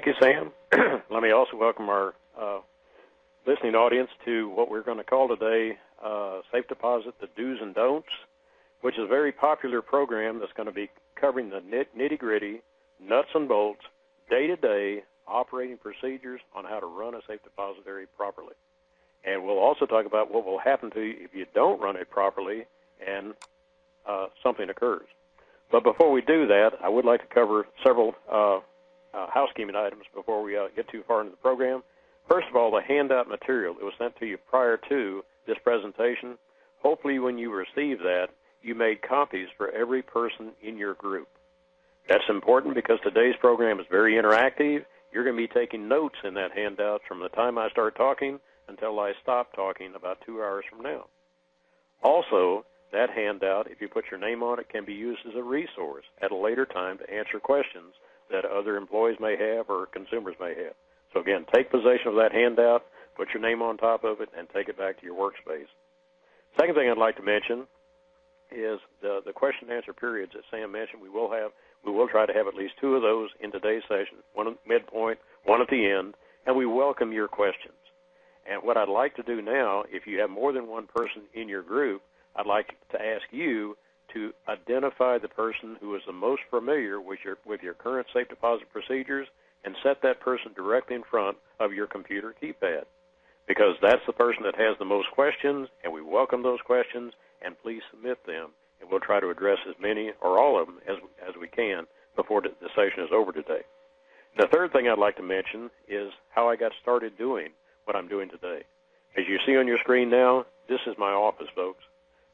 Thank you, Sam. Let me also welcome our listening audience to what we're going to call today Safe Deposit, the Do's and Don'ts, which is a very popular program that's going to be covering the nitty-gritty, nuts and bolts, day-to-day operating procedures on how to run a safe depository properly. And we'll also talk about what will happen to you if you don't run it properly and something occurs. But before we do that, I would like to cover several housekeeping items before we get too far into the program. First of all, the handout material that was sent to you prior to this presentation, hopefully when you receive that, you made copies for every person in your group. That's important because today's program is very interactive. You're going to be taking notes in that handout from the time I start talking until I stop talking about 2 hours from now. Also, that handout, if you put your name on it, can be used as a resource at a later time to answer questions that other employees may have or consumers may have. So again, take possession of that handout, put your name on top of it, and take it back to your workspace. Second thing I'd like to mention is the question and answer periods that Sam mentioned. We will try to have at least 2 of those in today's session, one at midpoint, one at the end, and we welcome your questions. And what I'd like to do now, if you have more than one person in your group, I'd like to ask you to identify the person who is the most familiar with your current safe deposit procedures and set that person directly in front of your computer keypad, because that's the person that has the most questions, and we welcome those questions, and please submit them, and we'll try to address as many or all of them as we can before the session is over today. The third thing I'd like to mention is how I got started doing what I'm doing today. As you see on your screen now, this is my office, folks.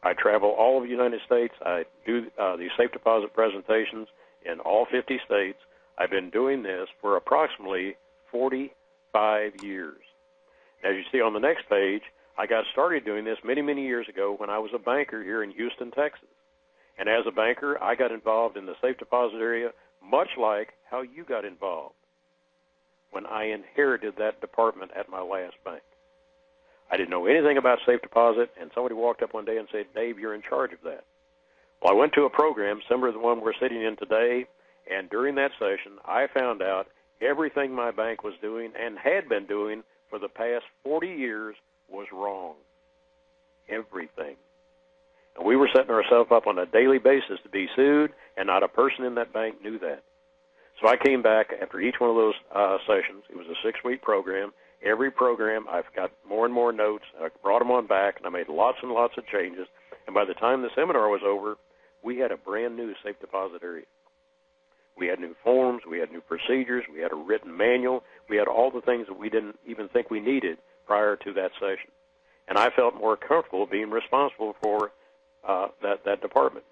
I travel all of the United States. I do these safe deposit presentations in all 50 states. I've been doing this for approximately 45 years. As you see on the next page, I got started doing this many, many years ago when I was a banker here in Houston, Texas. And as a banker, I got involved in the safe deposit area much like how you got involved when I inherited that department at my last bank. I didn't know anything about safe deposit, and somebody walked up one day and said, "Dave, you're in charge of that." Well, I went to a program similar to the one we're sitting in today, and during that session, I found out everything my bank was doing and had been doing for the past 40 years was wrong. Everything. And we were setting ourselves up on a daily basis to be sued, and not a person in that bank knew that. So I came back after each one of those sessions. It was a 6-week program. Every program, I've got more and more notes. I brought them on back, and I made lots and lots of changes. And by the time the seminar was over, we had a brand-new safe deposit area. We had new forms. We had new procedures. We had a written manual. We had all the things that we didn't even think we needed prior to that session. And I felt more comfortable being responsible for that department.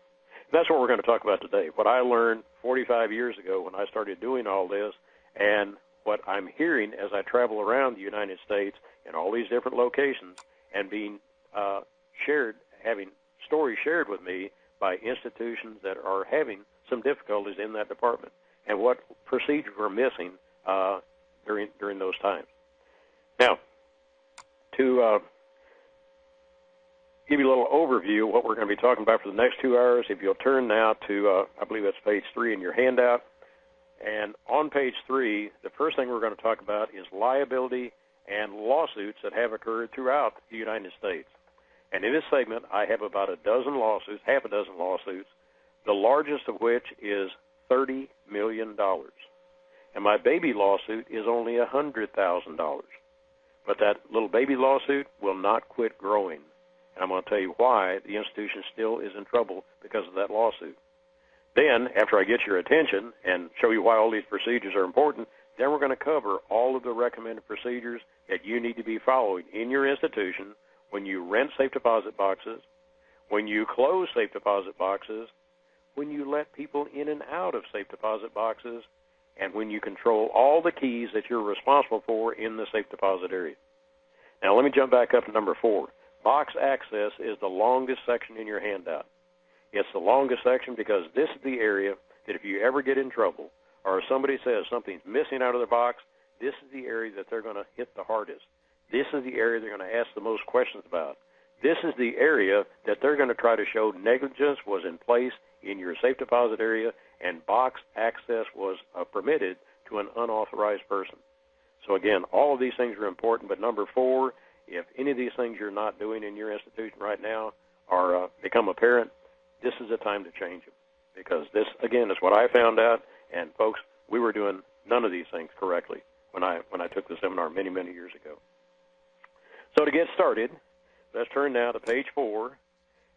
That's what we're going to talk about today, what I learned 45 years ago when I started doing all this, and what I'm hearing as I travel around the United States in all these different locations and being having stories shared with me by institutions that are having some difficulties in that department, and what procedures we're missing during those times. Now, to give you a little overview of what we're going to be talking about for the next 2 hours, if you'll turn now to, I believe that's page 3 in your handout. And on page 3, the first thing we're going to talk about is liability and lawsuits that have occurred throughout the United States. And in this segment, I have about half a dozen lawsuits, the largest of which is $30 million. And my baby lawsuit is only $100,000. But that little baby lawsuit will not quit growing. And I'm going to tell you why the institution still is in trouble because of that lawsuit. Then, after I get your attention and show you why all these procedures are important, then we're going to cover all of the recommended procedures that you need to be following in your institution when you rent safe deposit boxes, when you close safe deposit boxes, when you let people in and out of safe deposit boxes, and when you control all the keys that you're responsible for in the safe deposit area. Now, let me jump back up to number 4. Box access is the longest section in your handout. It's the longest section because this is the area that if you ever get in trouble or if somebody says something's missing out of their box, this is the area that they're going to hit the hardest. This is the area they're going to ask the most questions about. This is the area that they're going to try to show negligence was in place in your safe deposit area and box access was permitted to an unauthorized person. So again, all of these things are important, but number 4, if any of these things you're not doing in your institution right now are become apparent, this is the time to change them. Because this, again, is what I found out, and folks, we were doing none of these things correctly when I took the seminar many, many years ago. So to get started, let's turn now to page 4,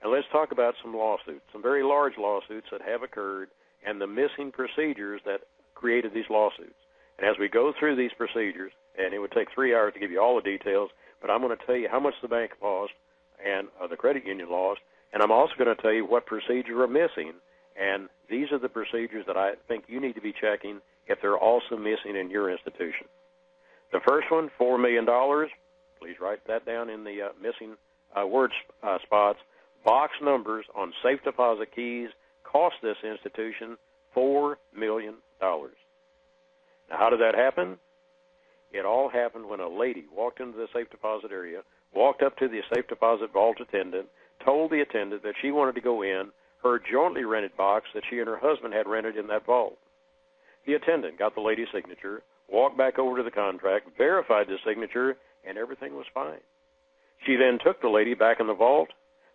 and let's talk about some lawsuits, some very large lawsuits that have occurred, and the missing procedures that created these lawsuits. And as we go through these procedures, and it would take 3 hours to give you all the details, but I'm going to tell you how much the bank lost and the credit union lost, and I'm also going to tell you what procedures are missing. And these are the procedures that I think you need to be checking if they're also missing in your institution. The first one, $4 million. Please write that down in the missing word spots. Box numbers on safe deposit keys cost this institution $4 million. Now, how did that happen? It all happened when a lady walked into the safe deposit area, walked up to the safe deposit vault attendant, told the attendant that she wanted to go in her jointly rented box that she and her husband had rented in that vault. The attendant got the lady's signature, walked back over to the contract, verified the signature, and everything was fine. She then took the lady back in the vault,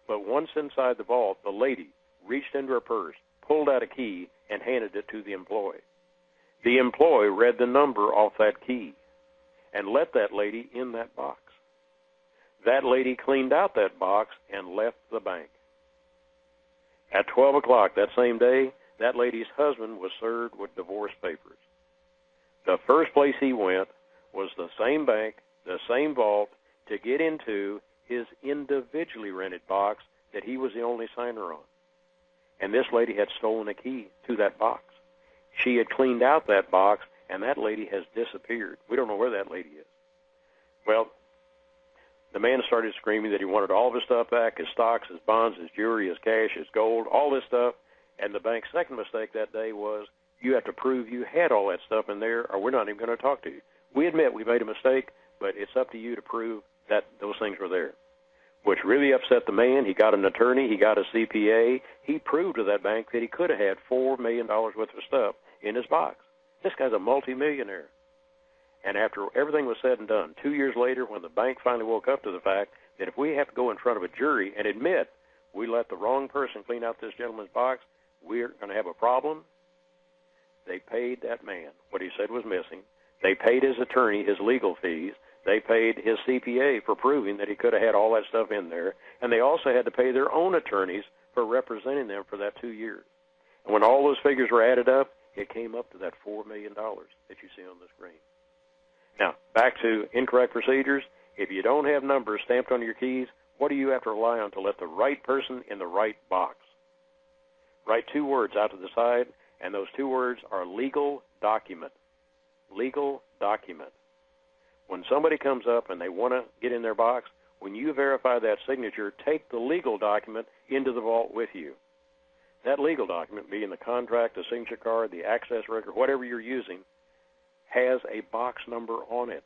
but once inside the vault, the lady reached into her purse, pulled out a key, and handed it to the employee. The employee read the number off that key and let that lady in that box. That lady cleaned out that box and left the bank. At 12 o'clock that same day, that lady's husband was served with divorce papers. The first place he went was the same bank, the same vault, to get into his individually rented box that he was the only signer on. And this lady had stolen a key to that box. She had cleaned out that box, and that lady has disappeared. We don't know where that lady is. Well, the man started screaming that he wanted all of his stuff back, his stocks, his bonds, his jewelry, his cash, his gold, all this stuff. And the bank's second mistake that day was, you have to prove you had all that stuff in there, or we're not even going to talk to you. We admit we made a mistake, but it's up to you to prove that those things were there, which really upset the man. He got an attorney. He got a CPA. He proved to that bank that he could have had $4 million worth of stuff in his box. This guy's a multimillionaire. And after everything was said and done, 2 years later, when the bank finally woke up to the fact that if we have to go in front of a jury and admit we let the wrong person clean out this gentleman's box, we're going to have a problem, they paid that man what he said was missing. They paid his attorney his legal fees. They paid his CPA for proving that he could have had all that stuff in there. And they also had to pay their own attorneys for representing them for that 2 years. And when all those figures were added up, it came up to that $4 million that you see on the screen. Now, back to incorrect procedures. If you don't have numbers stamped on your keys, what do you have to rely on to let the right person in the right box? Write 2 words out to the side, and those 2 words are legal document. Legal document. When somebody comes up and they want to get in their box, when you verify that signature, take the legal document into the vault with you. That legal document, being the contract, the signature card, the access record, whatever you're using, has a box number on it.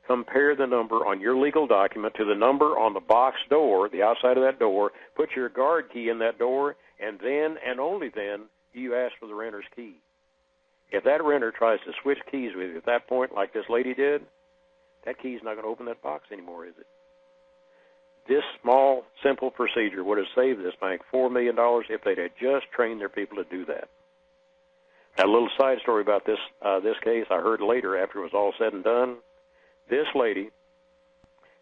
Compare the number on your legal document to the number on the box door, the outside of that door. Put your guard key in that door, and then and only then do you ask for the renter's key. If that renter tries to switch keys with you at that point, like this lady did, that key's not going to open that box anymore, is it? This small, simple procedure would have saved this bank $4 million if they'd had just trained their people to do that. Now, a little side story about this case I heard later after it was all said and done. This lady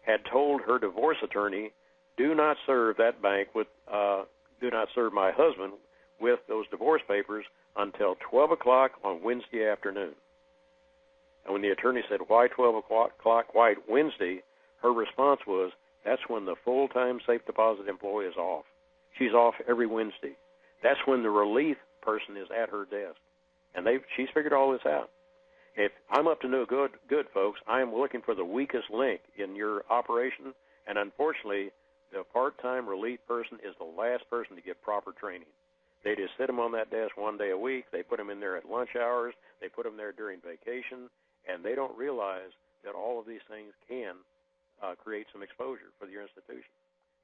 had told her divorce attorney, do not serve that bank with, do not serve my husband with those divorce papers until 12 o'clock on Wednesday afternoon. And when the attorney said, why 12 o'clock, why Wednesday, her response was, that's when the full-time safe deposit employee is off. She's off every Wednesday. That's when the relief person is at her desk. And she's figured all this out. If I'm up to no good, folks, I am looking for the weakest link in your operation, and unfortunately, the part-time relief person is the last person to get proper training. They just sit them on that desk 1 day a week. They put them in there at lunch hours. They put them there during vacation, and they don't realize that all of these things can create some exposure for your institution,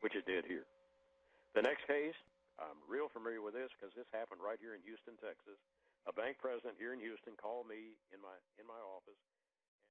which it did here. The next case, I'm real familiar with this because this happened right here in Houston, Texas. a bank president here in Houston called me in my